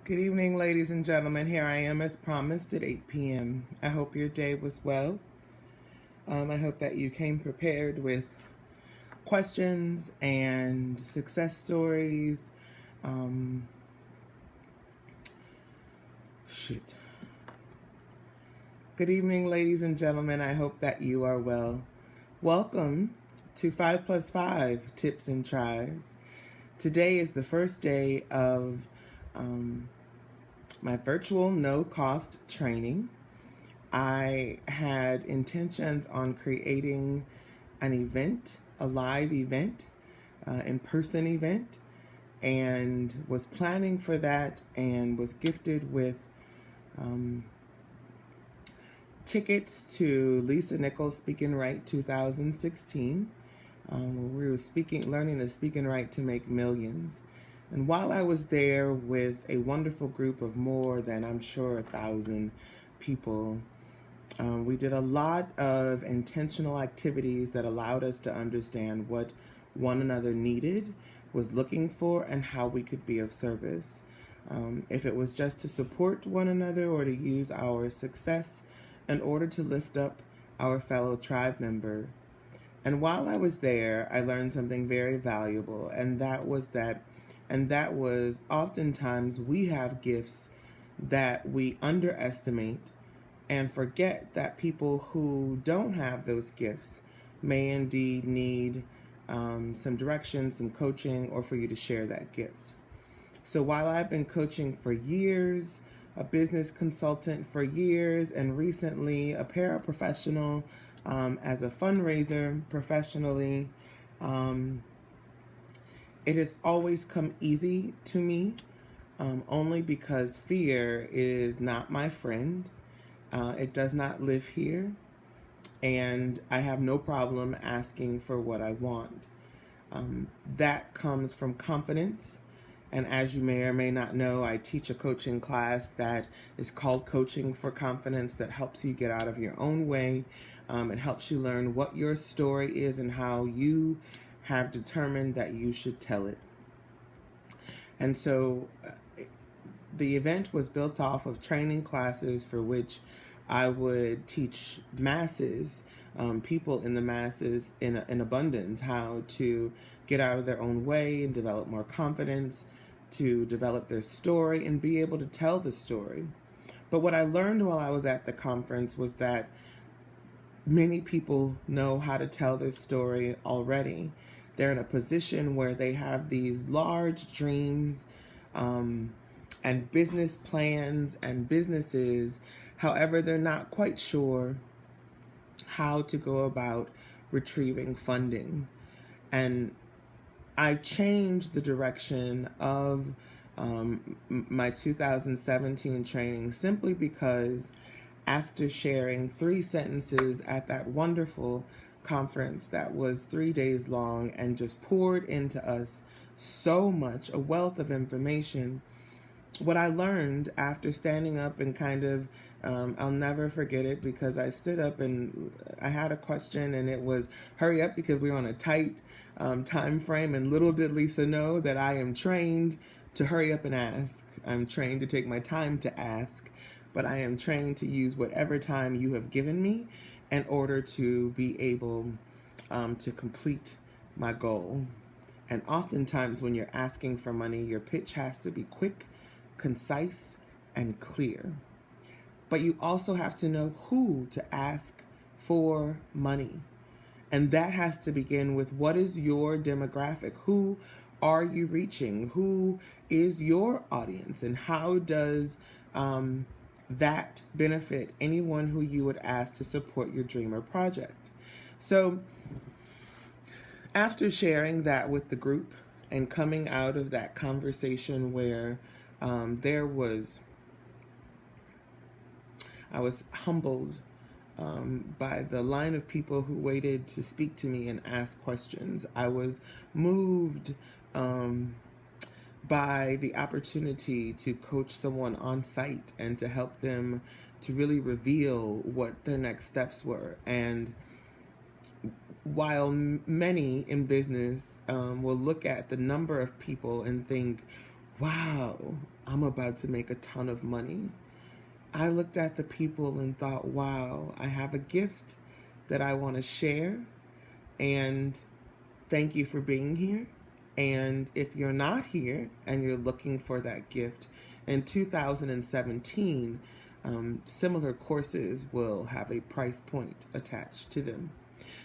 Good evening, ladies and gentlemen. Here I am as promised at 8 p.m. I hope your day was well. I hope that you came prepared with questions and success stories. Um, shit. Good evening, ladies and gentlemen. I hope that you are well. Welcome to 5 plus 5 Tips and Tries. Today is the first day of my virtual no-cost training. I had intentions on creating an event, a live event, in-person event, and was planning for that and was gifted with tickets to Lisa Nichols Speaking Right 2016, where we were learning to speak and write to make millions. And while I was there with a wonderful group of more than, I'm sure, 1,000 people, we did a lot of intentional activities that allowed us to understand what one another needed, was looking for, and how we could be of service. If it was just to support one another or to use our success in order to lift up our fellow tribe member. And while I was there, I learned something very valuable, and that was oftentimes we have gifts that we underestimate and forget that people who don't have those gifts may indeed need some direction, some coaching, or for you to share that gift. So while I've been coaching for years, a business consultant for years, and recently a paraprofessional as a fundraiser professionally, it has always come easy to me, only because fear is not my friend. It does not live here, and I have no problem asking for what I want. That comes from confidence. And as you may or may not know, I teach a coaching class that is called Coaching for Confidence, that helps you get out of your own way. It helps you learn what your story is and how you have determined that you should tell it. And so the event was built off of training classes for which I would teach masses, people in the masses in abundance, how to get out of their own way and develop more confidence, to develop their story and be able to tell the story. But what I learned while I was at the conference was that many people know how to tell their story already. They're in a position where they have these large dreams, and business plans and businesses. However, they're not quite sure how to go about retrieving funding. And I changed the direction of my 2017 training simply because after sharing 3 sentences at that wonderful conference that was 3 days long and just poured into us so much, a wealth of information, what I learned after standing up and kind of, I'll never forget it, because I stood up and I had a question, and it was hurry up because we were on a tight time frame, and little did Lisa know that I am trained to hurry up and ask. I'm trained to take my time to ask, but I am trained to use whatever time you have given me in order to be able to complete my goal. And oftentimes when you're asking for money, your pitch has to be quick, concise, and clear. But you also have to know who to ask for money. And that has to begin with, what is your demographic? Who are you reaching? Who is your audience? And how does that benefit anyone who you would ask to support your dream or project? So after sharing that with the group and coming out of that conversation where I was humbled by the line of people who waited to speak to me and ask questions. I was moved by the opportunity to coach someone on site and to help them to really reveal what their next steps were. And while many in business will look at the number of people and think, wow, I'm about to make a ton of money. I looked at the people and thought, wow, I have a gift that I want to share. And thank you for being here. And if you're not here and you're looking for that gift, in 2017, similar courses will have a price point attached to them.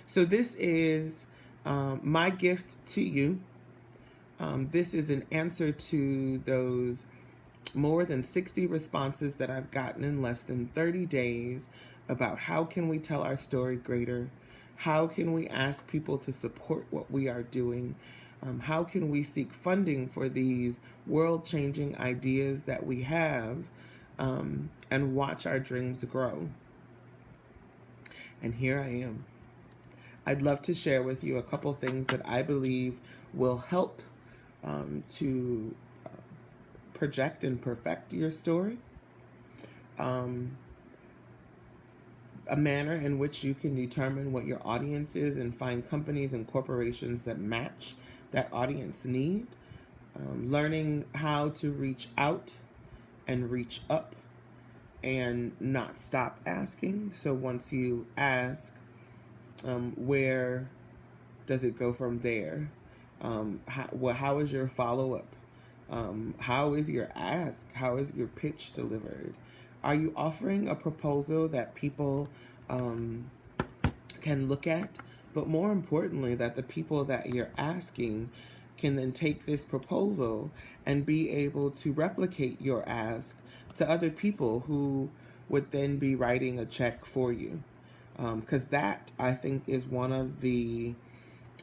So, this is my gift to you. This is an answer to those more than 60 responses that I've gotten in less than 30 days about how can we tell our story greater? How can we ask people to support what we are doing? How can we seek funding for these world-changing ideas that we have, and watch our dreams grow? And here I am. I'd love to share with you a couple things that I believe will help to project and perfect your story. A manner in which you can determine what your audience is and find companies and corporations that match that audience need. Learning how to reach out and reach up and not stop asking. So once you ask, where does it go from there? How is your follow-up? How is your ask? How is your pitch delivered? Are you offering a proposal that people can look at? But more importantly, that the people that you're asking can then take this proposal and be able to replicate your ask to other people who would then be writing a check for you. Because that, I think, is one of the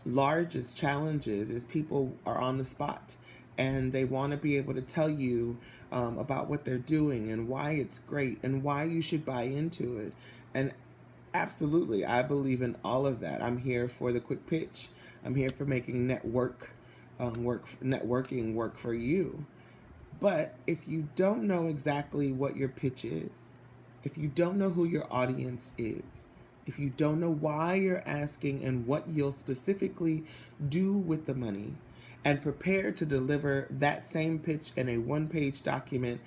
largest challenges is people are on the spot and they want to be able to tell you about what they're doing and why it's great and why you should buy into it. And absolutely, I believe in all of that. I'm here for the quick pitch. I'm here for making networking work for you. But if you don't know exactly what your pitch is, if you don't know who your audience is, if you don't know why you're asking and what you'll specifically do with the money, and prepare to deliver that same pitch in a one-page document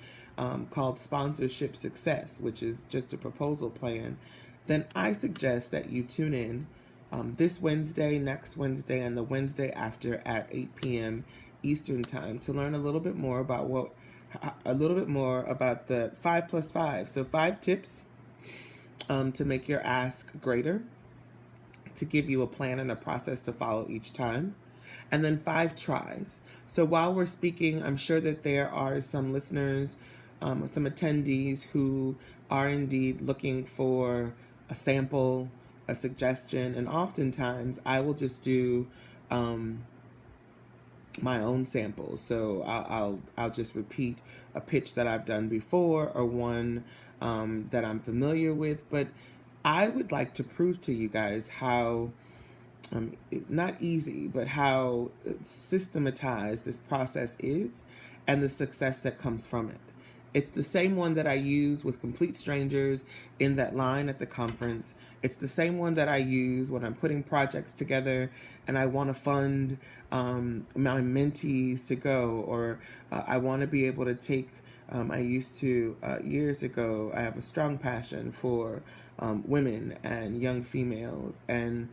called Sponsorship Success, which is just a proposal plan, then I suggest that you tune in this Wednesday, next Wednesday, and the Wednesday after at 8 p.m. Eastern Time to learn a little bit more about the 5+5. So 5 tips to make your ask greater, to give you a plan and a process to follow each time, and then 5 tries. So while we're speaking, I'm sure that there are some listeners, some attendees who are indeed looking for a sample, a suggestion, and oftentimes I will just do my own samples. So I'll just repeat a pitch that I've done before or one that I'm familiar with. But I would like to prove to you guys how not easy, but how systematized this process is and the success that comes from it. It's the same one that I use with complete strangers in that line at the conference. It's the same one that I use when I'm putting projects together and I want to fund my mentees to go, or I want to be able to take, I used to, years ago, I have a strong passion for women and young females, and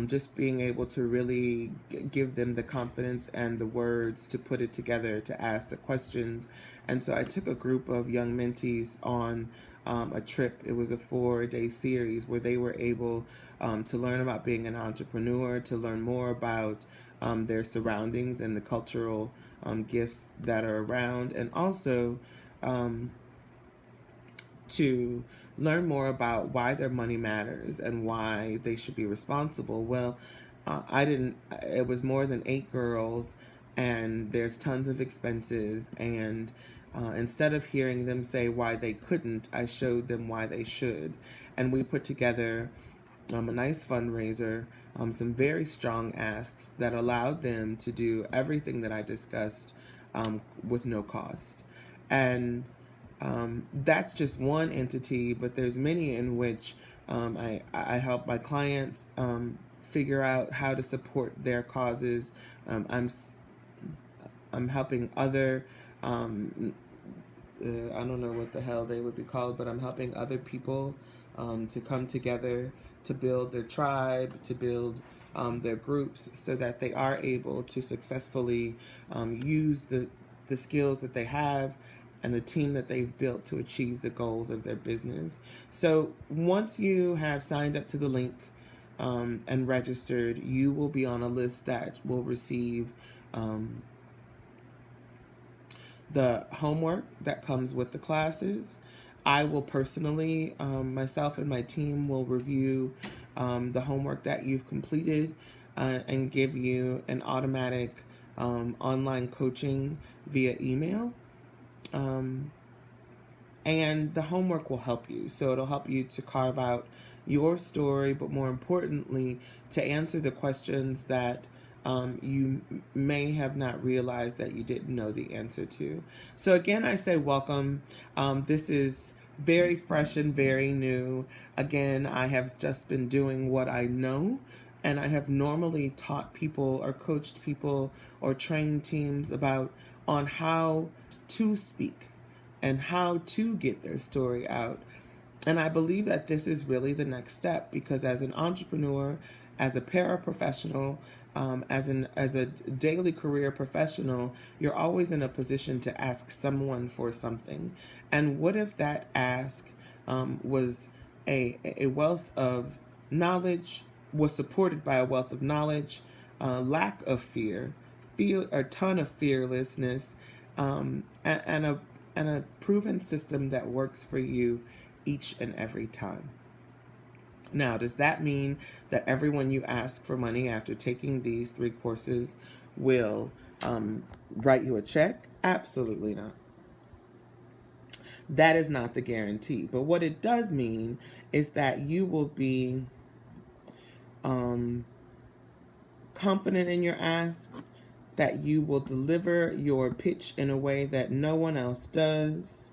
just being able to really give them the confidence and the words to put it together, to ask the questions. And so I took a group of young mentees on a trip. It was a 4-day series where they were able to learn about being an entrepreneur, to learn more about their surroundings and the cultural gifts that are around, and also to learn more about why their money matters and why they should be responsible. Well, it was more than 8 girls, and there's tons of expenses. And instead of hearing them say why they couldn't, I showed them why they should. And we put together a nice fundraiser, some very strong asks that allowed them to do everything that I discussed with no cost. And that's just one entity, but there's many in which I help my clients figure out how to support their causes. I'm helping other, I don't know what the hell they would be called, but I'm helping other people to come together to build their tribe, to build their groups so that they are able to successfully use the skills that they have and the team that they've built to achieve the goals of their business. So once you have signed up to the link and registered, you will be on a list that will receive the homework that comes with the classes. I will personally, myself and my team will review the homework that you've completed and give you an automatic online coaching via email. And the homework will help you. So it'll help you to carve out your story, but more importantly, to answer the questions that you may have not realized that you didn't know the answer to. So again, I say welcome. This is very fresh and very new. Again, I have just been doing what I know, and I have normally taught people or coached people or trained teams about on how to speak and how to get their story out. And I believe that this is really the next step, because as an entrepreneur, as a paraprofessional, as a daily career professional, you're always in a position to ask someone for something. And what if that ask was a wealth of knowledge, was supported by a wealth of knowledge, lack of fear, a ton of fearlessness, and a proven system that works for you each and every time. Now, does that mean that everyone you ask for money after taking these 3 courses will write you a check? Absolutely not. That is not the guarantee. But what it does mean is that you will be confident in your ask, that you will deliver your pitch in a way that no one else does,